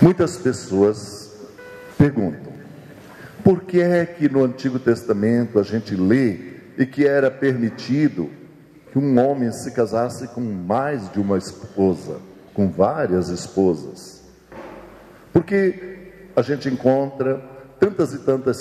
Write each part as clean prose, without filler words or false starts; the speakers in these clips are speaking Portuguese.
Muitas pessoas perguntam, por que é que no Antigo Testamento a gente lê e que era permitido que um homem se casasse com mais de uma esposa, com várias esposas? Porque a gente encontra tantas e tantas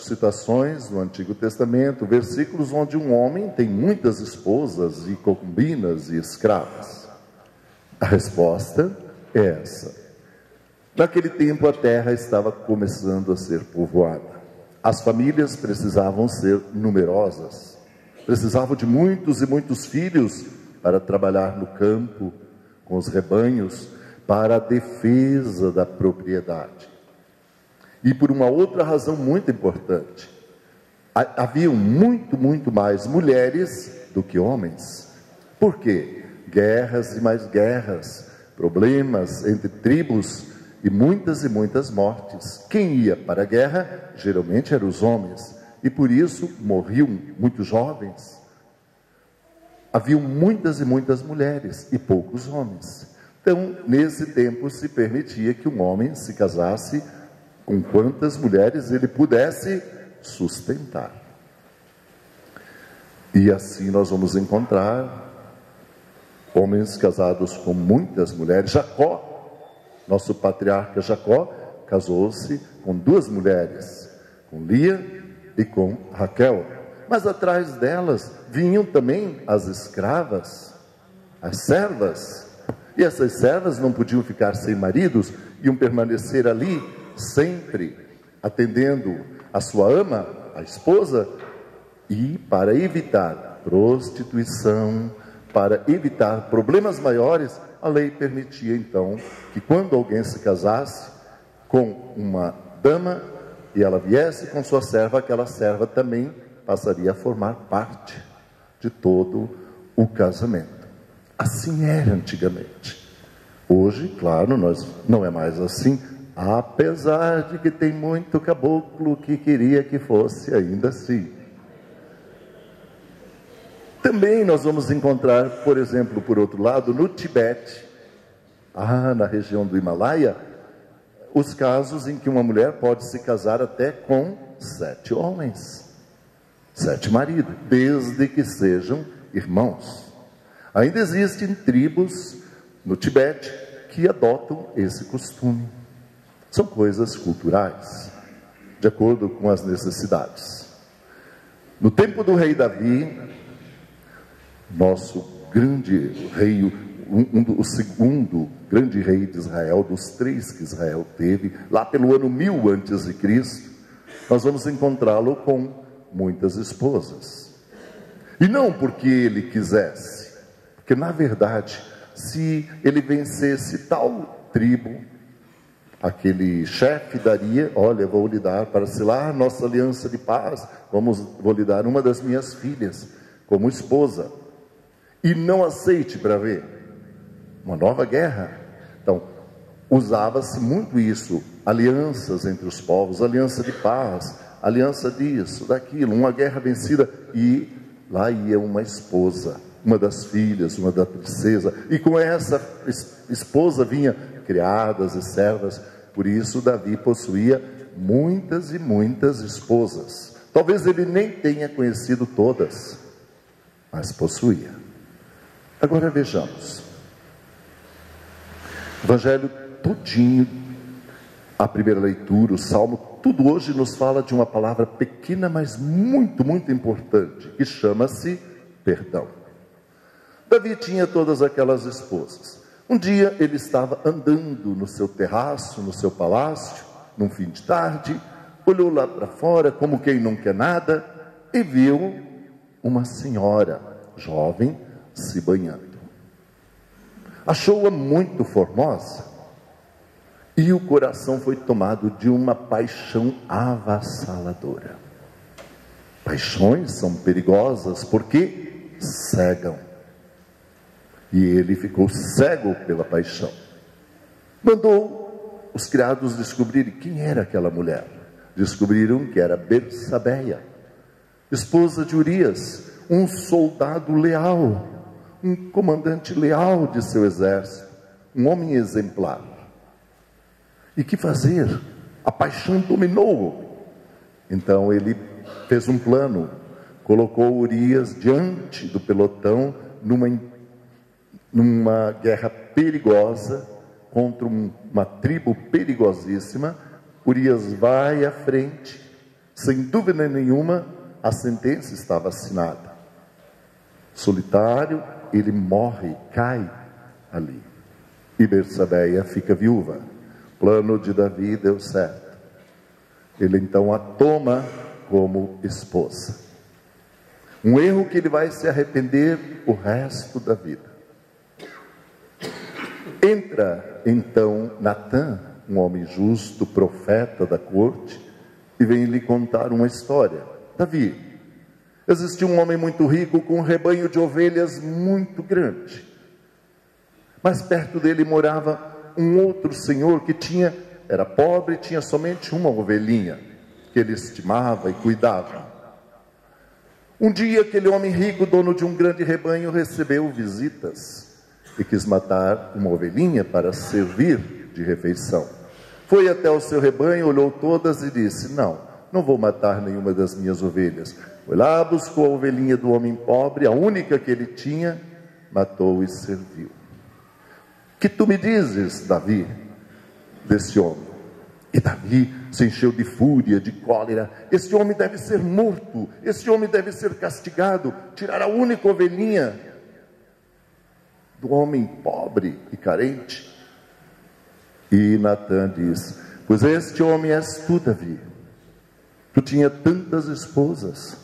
citações no Antigo Testamento, versículos onde um homem tem muitas esposas e concubinas e escravas. A resposta é essa. Naquele tempo a terra estava começando a ser povoada. As famílias precisavam ser numerosas. Precisavam de muitos e muitos filhos para trabalhar no campo, com os rebanhos, para a defesa da propriedade. E por uma outra razão muito importante, haviam muito mais mulheres do que homens. Por quê? Guerras e mais guerras, problemas entre tribos e muitas mortes. Quem ia para a guerra, geralmente eram os homens, e por isso morriam muitos jovens. Haviam muitas e muitas mulheres e poucos homens. Então, nesse tempo se permitia que um homem se casasse com quantas mulheres ele pudesse sustentar. E assim nós vamos encontrar homens casados com muitas mulheres. Jacó, nosso patriarca Jacó, casou-se com 2 mulheres, com Lia e com Raquel. Mas atrás delas vinham também as escravas, as servas. E essas servas não podiam ficar sem maridos, iam permanecer ali sempre, atendendo a sua ama, a esposa. E para evitar prostituição, para evitar problemas maiores, a lei permitia então que quando alguém se casasse com uma dama e ela viesse com sua serva, aquela serva também passaria a formar parte de todo o casamento. Assim era antigamente. Hoje, claro, não é mais assim, apesar de que tem muito caboclo que queria que fosse ainda assim. Também nós vamos encontrar, por exemplo, por outro lado, no Tibete, na região do Himalaia, os casos em que uma mulher pode se casar até com 7 homens, 7 maridos, desde que sejam irmãos. Ainda existem tribos no Tibete que adotam esse costume. São coisas culturais, de acordo com as necessidades. No tempo do rei Davi, nosso grande rei, o segundo grande rei de Israel, dos 3 que Israel teve, lá pelo ano 1000 a.C., nós vamos encontrá-lo com muitas esposas. E não porque ele quisesse, porque na verdade, se ele vencesse tal tribo, aquele chefe daria, olha, vou lhe dar, para selar nossa aliança de paz, vou lhe dar uma das minhas filhas como esposa. E não aceite para ver uma nova guerra. Então, usava-se muito isso, alianças entre os povos, aliança de paz, aliança disso, daquilo, uma guerra vencida, e lá ia uma esposa, uma das filhas, uma da princesa, e com essa esposa vinha criadas e servas. Por isso Davi possuía muitas e muitas esposas. Talvez ele nem tenha conhecido todas, mas possuía. Agora vejamos, o Evangelho todinho, a primeira leitura, o Salmo, tudo hoje nos fala de uma palavra pequena, mas muito importante, que chama-se perdão. Davi tinha todas aquelas esposas. Um dia ele estava andando no seu terraço, no seu palácio, num fim de tarde, olhou lá para fora, como quem não quer nada, e viu uma senhora jovem se banhando. Achou-a muito formosa e o coração foi tomado de uma paixão avassaladora. Paixões são perigosas porque cegam. E ele ficou cego pela paixão. Mandou os criados descobrirem quem era aquela mulher. Descobriram que era Betsabeia, esposa de Urias, um soldado leal, um comandante leal de seu exército, um homem exemplar. E que fazer? A paixão dominou-o. Então ele fez um plano, colocou Urias diante do pelotão numa guerra perigosa contra uma tribo perigosíssima. Urias vai à frente, sem dúvida nenhuma, a sentença estava assinada. Solitário, ele morre, cai ali. E Betsabeia fica viúva. O plano de Davi deu certo. Ele então a toma como esposa. Um erro que ele vai se arrepender o resto da vida. Entra então Natã, um homem justo, profeta da corte, e vem lhe contar uma história. Davi, existia um homem muito rico com um rebanho de ovelhas muito grande. Mas perto dele morava um outro senhor que era pobre e tinha somente uma ovelhinha, que ele estimava e cuidava. Um dia aquele homem rico, dono de um grande rebanho, recebeu visitas e quis matar uma ovelhinha para servir de refeição. Foi até o seu rebanho, olhou todas e disse: não vou matar nenhuma das minhas ovelhas. Foi lá, buscou a ovelhinha do homem pobre, a única que ele tinha, matou e serviu. Que tu me dizes, Davi, desse homem? E Davi se encheu de fúria, de cólera. Esse homem deve ser morto, esse homem deve ser castigado, tirar a única ovelhinha do homem pobre e carente. E Natã diz: pois este homem és tu, Davi. Tu tinha tantas esposas,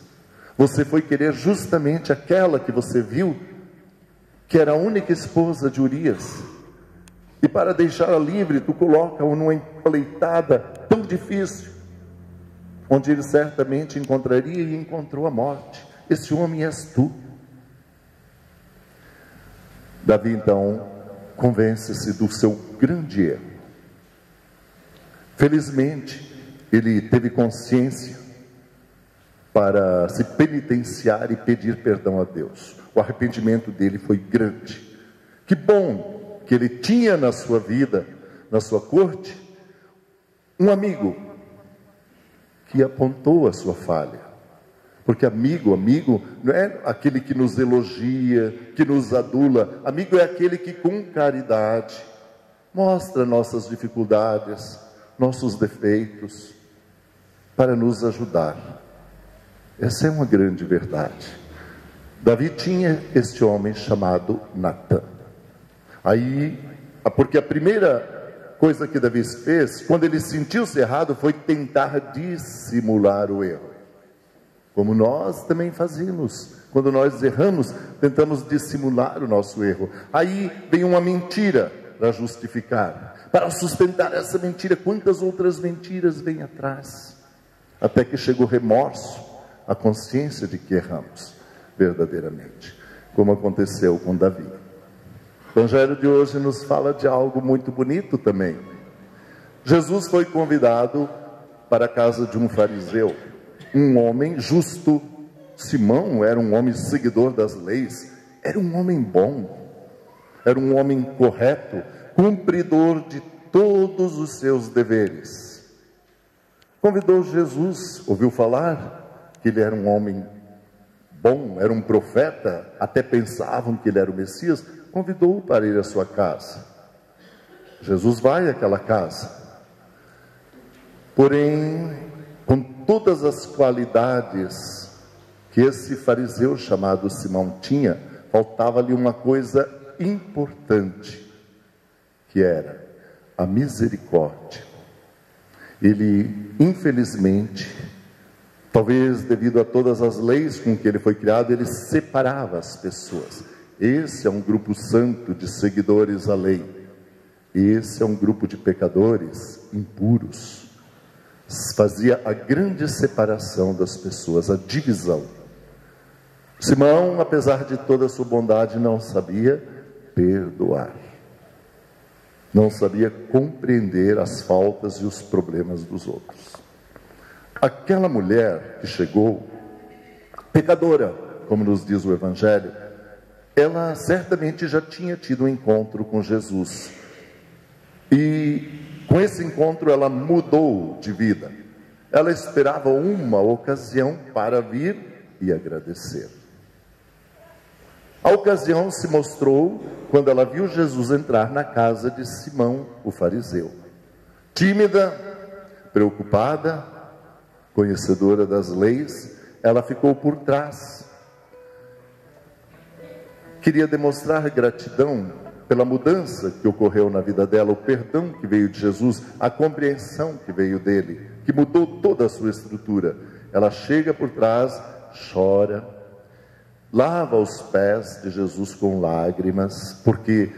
você foi querer justamente aquela que você viu, que era a única esposa de Urias. E para deixá-la livre, tu coloca-o numa empreitada tão difícil, onde ele certamente encontraria e encontrou a morte. Esse homem és tu. Davi então convence-se do seu grande erro. Felizmente, ele teve consciência para se penitenciar e pedir perdão a Deus. O arrependimento dele foi grande. Que bom que ele tinha na sua vida, na sua corte, um amigo que apontou a sua falha. Porque amigo não é aquele que nos elogia, que nos adula. Amigo é aquele que com caridade mostra nossas dificuldades, nossos defeitos, para nos ajudar. Essa é uma grande verdade. Davi tinha este homem chamado Natã. Porque a primeira coisa que Davi fez, quando ele sentiu-se errado, foi tentar dissimular o erro. Como nós também fazemos. Quando nós erramos, tentamos dissimular o nosso erro. Aí vem uma mentira para justificar. Para sustentar essa mentira, quantas outras mentiras vêm atrás? Até que chega o remorso, a consciência de que erramos verdadeiramente. Como aconteceu com Davi. O Evangelho de hoje nos fala de algo muito bonito também. Jesus foi convidado para a casa de um fariseu, um homem justo. Simão era um homem seguidor das leis, era um homem bom, era um homem correto, cumpridor de todos os seus deveres. Convidou Jesus, ouviu falar que ele era um homem bom, era um profeta, até pensavam que ele era o Messias, convidou-o para ir à sua casa. Jesus vai àquela casa, porém, com todas as qualidades que esse fariseu chamado Simão tinha, faltava-lhe uma coisa importante, que era a misericórdia. Ele, infelizmente, talvez devido a todas as leis com que ele foi criado, ele separava as pessoas. Esse é um grupo santo de seguidores à lei. Esse é um grupo de pecadores impuros. Fazia a grande separação das pessoas, a divisão. Simão, apesar de toda a sua bondade, não sabia perdoar. Não sabia compreender as faltas e os problemas dos outros. Aquela mulher que chegou, pecadora, como nos diz o Evangelho, ela certamente já tinha tido um encontro com Jesus. E Com esse encontro ela mudou de vida. Ela esperava uma ocasião para vir e agradecer. A ocasião se mostrou quando ela viu Jesus entrar na casa de Simão, o fariseu. Tímida, preocupada, conhecedora das leis, ela ficou por trás. Queria demonstrar gratidão pela mudança que ocorreu na vida dela, o perdão que veio de Jesus, a compreensão que veio dele, que mudou toda a sua estrutura. Ela chega por trás, chora, lava os pés de Jesus com lágrimas, porque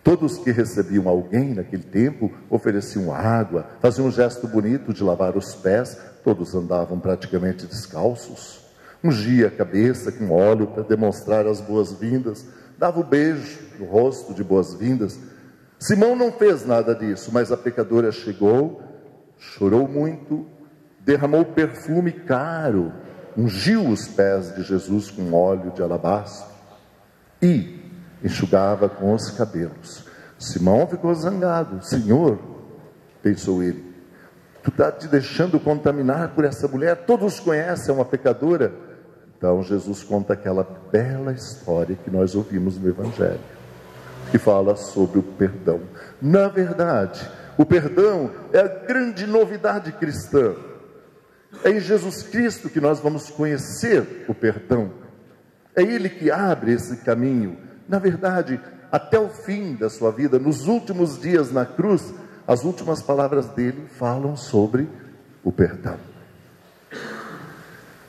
todos que recebiam alguém naquele tempo ofereciam água, faziam um gesto bonito de lavar os pés, todos andavam praticamente descalços, ungia a cabeça com óleo para demonstrar as boas-vindas, dava o beijo no rosto de boas-vindas. Simão não fez nada disso, mas a pecadora chegou, chorou muito, derramou perfume caro, ungiu os pés de Jesus com óleo de alabastro e enxugava com os cabelos. Simão ficou zangado. Senhor, pensou ele, tu está te deixando contaminar por essa mulher, todos conhecem, é uma pecadora. Então Jesus conta aquela bela história que nós ouvimos no Evangelho, que fala sobre o perdão. Na verdade, o perdão é a grande novidade cristã. É em Jesus Cristo que nós vamos conhecer o perdão. É Ele que abre esse caminho. Na verdade, até o fim da sua vida, nos últimos dias na cruz, as últimas palavras dele falam sobre o perdão.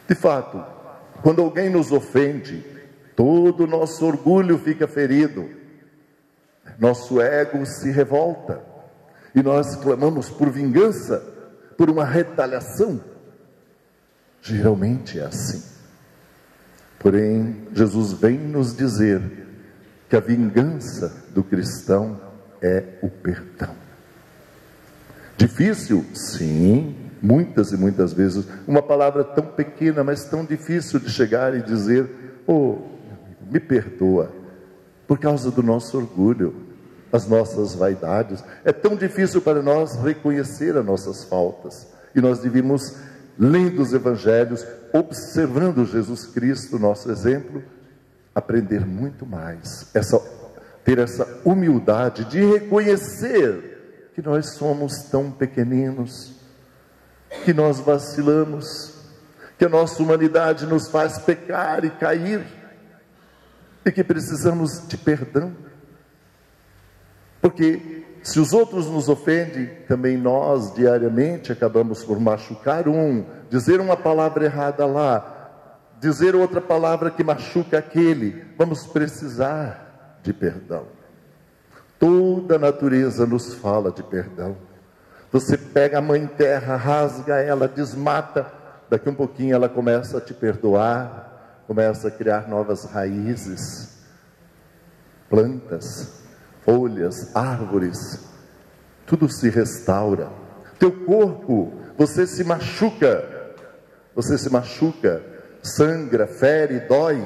De fato, quando alguém nos ofende, todo o nosso orgulho fica ferido, nosso ego se revolta, e nós clamamos por vingança, por uma retaliação. Geralmente é assim. Porém, Jesus vem nos dizer que a vingança do cristão é o perdão. Difícil? Sim, muitas e muitas vezes. Uma palavra tão pequena, mas tão difícil de chegar e dizer: oh, me perdoa, por causa do nosso orgulho, as nossas vaidades. É tão difícil para nós reconhecer as nossas faltas. E nós devíamos, lendo os evangelhos, observando Jesus Cristo, nosso exemplo, aprender muito mais, ter essa humildade de reconhecer que nós somos tão pequeninos, que nós vacilamos, que a nossa humanidade nos faz pecar e cair, e que precisamos de perdão. Porque se os outros nos ofendem, também nós diariamente acabamos por machucar um, dizer uma palavra errada lá, dizer outra palavra que machuca aquele. Vamos precisar de perdão. Toda a natureza nos fala de perdão. Você pega a mãe terra, rasga ela, desmata, daqui um pouquinho ela começa a te perdoar, começa a criar novas raízes, plantas, folhas, árvores, tudo se restaura. Teu corpo, você se machuca, sangra, fere, dói,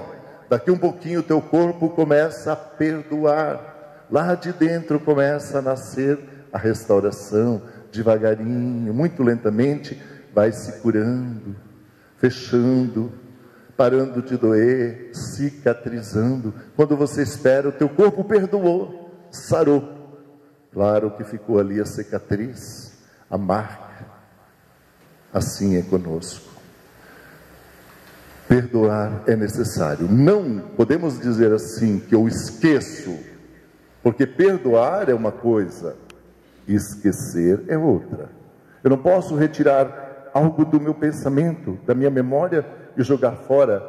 daqui um pouquinho o teu corpo começa a perdoar, lá de dentro começa a nascer a restauração, devagarinho, muito lentamente, vai se curando, fechando, parando de doer, cicatrizando. Quando você espera, o teu corpo perdoou, sarou. Claro que ficou ali a cicatriz, a marca. Assim é conosco. Perdoar é necessário. Não podemos dizer assim que eu esqueço, porque perdoar é uma coisa, esquecer é outra. Eu não posso retirar algo do meu pensamento, da minha memória e jogar fora,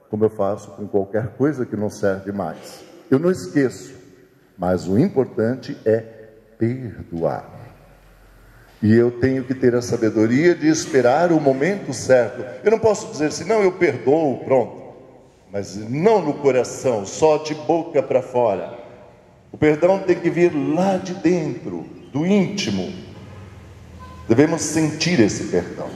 como eu faço com qualquer coisa que não serve mais. Eu não esqueço, mas o importante é perdoar. E eu tenho que ter a sabedoria de esperar o momento certo. Eu não posso dizer assim, não, eu perdoo, pronto. Mas não no coração, só de boca para fora. O perdão tem que vir lá de dentro, do íntimo. Devemos sentir esse perdão.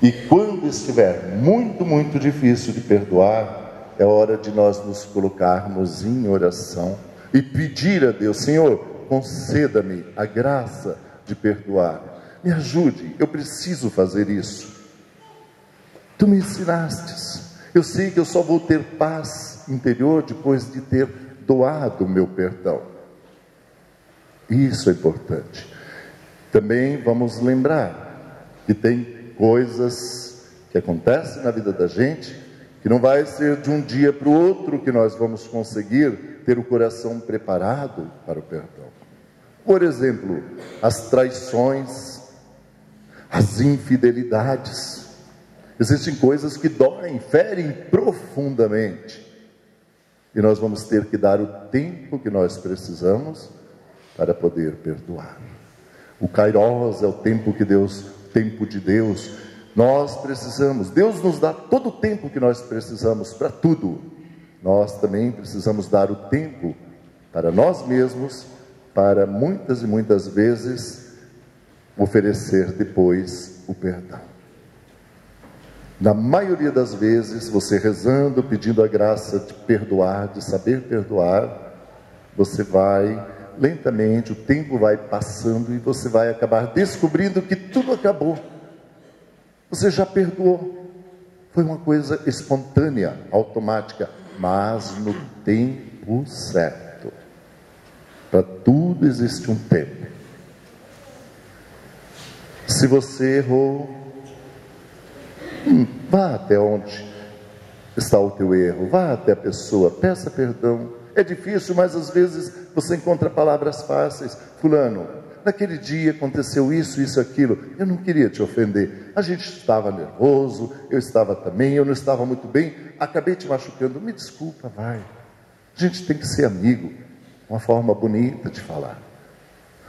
E quando estiver muito, muito difícil de perdoar, é hora de nós nos colocarmos em oração e pedir a Deus, Senhor, conceda-me a graça de perdoar. Me ajude, eu preciso fazer isso. Tu me ensinastes. Eu sei que eu só vou ter paz interior depois de ter doado o meu perdão. Isso é importante. Também vamos lembrar que tem coisas que acontecem na vida da gente que não vai ser de um dia para o outro que nós vamos conseguir ter o coração preparado para o perdão. Por exemplo, as traições, as infidelidades. Existem coisas que doem, ferem profundamente. E nós vamos ter que dar o tempo que nós precisamos para poder perdoar. O Kairos é o tempo de Deus. Nós precisamos, Deus nos dá todo o tempo que nós precisamos para tudo. Nós também precisamos dar o tempo para nós mesmos, para muitas e muitas vezes oferecer depois o perdão. Na maioria das vezes, você rezando, pedindo a graça de perdoar, de saber perdoar, você vai lentamente, o tempo vai passando e você vai acabar descobrindo que tudo acabou. Você já perdoou. Foi uma coisa espontânea, automática, mas no tempo certo. Para tudo existe um tempo. Se você errou, vá até onde está o teu erro, vá até a pessoa, peça perdão. É difícil, mas às vezes você encontra palavras fáceis. Fulano, naquele dia aconteceu isso, isso, aquilo. Eu não queria te ofender. A gente estava nervoso, eu estava também, eu não estava muito bem. Acabei te machucando. Me desculpa, vai. A gente tem que ser amigo. Uma forma bonita de falar.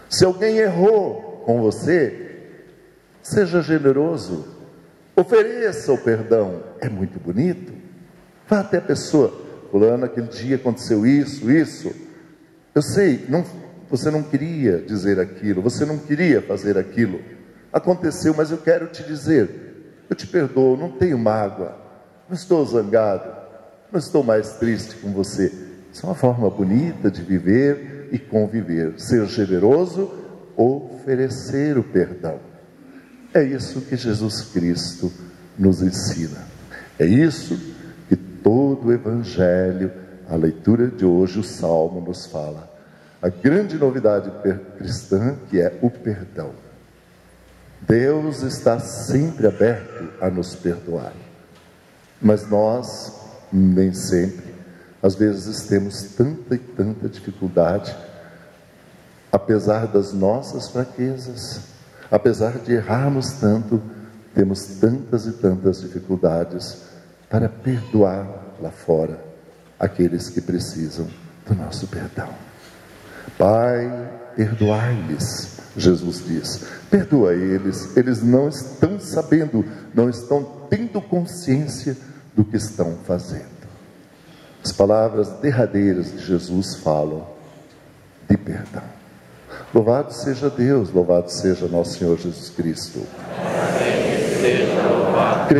Se alguém errou com você, seja generoso. Ofereça o perdão. É muito bonito. Vá até a pessoa. Fulano, aquele dia aconteceu isso, isso. Eu sei, você não queria dizer aquilo, você não queria fazer aquilo. Aconteceu, mas eu quero te dizer, eu te perdoo, não tenho mágoa, não estou zangado, não estou mais triste com você. Isso é uma forma bonita de viver e conviver. Ser generoso, oferecer o perdão. É isso que Jesus Cristo nos ensina. É isso que todo o Evangelho, a leitura de hoje, o Salmo nos fala. A grande novidade cristã, que é o perdão. Deus está sempre aberto a nos perdoar. Mas nós, nem sempre, às vezes temos tanta e tanta dificuldade, apesar das nossas fraquezas, apesar de errarmos tanto, temos tantas e tantas dificuldades para perdoar lá fora aqueles que precisam do nosso perdão. Pai, perdoai-lhes, Jesus diz. Perdoa eles, eles não estão sabendo, não estão tendo consciência do que estão fazendo. As palavras derradeiras de Jesus falam de perdão. Louvado seja Deus, louvado seja nosso Senhor Jesus Cristo. Amém. Seja louvado.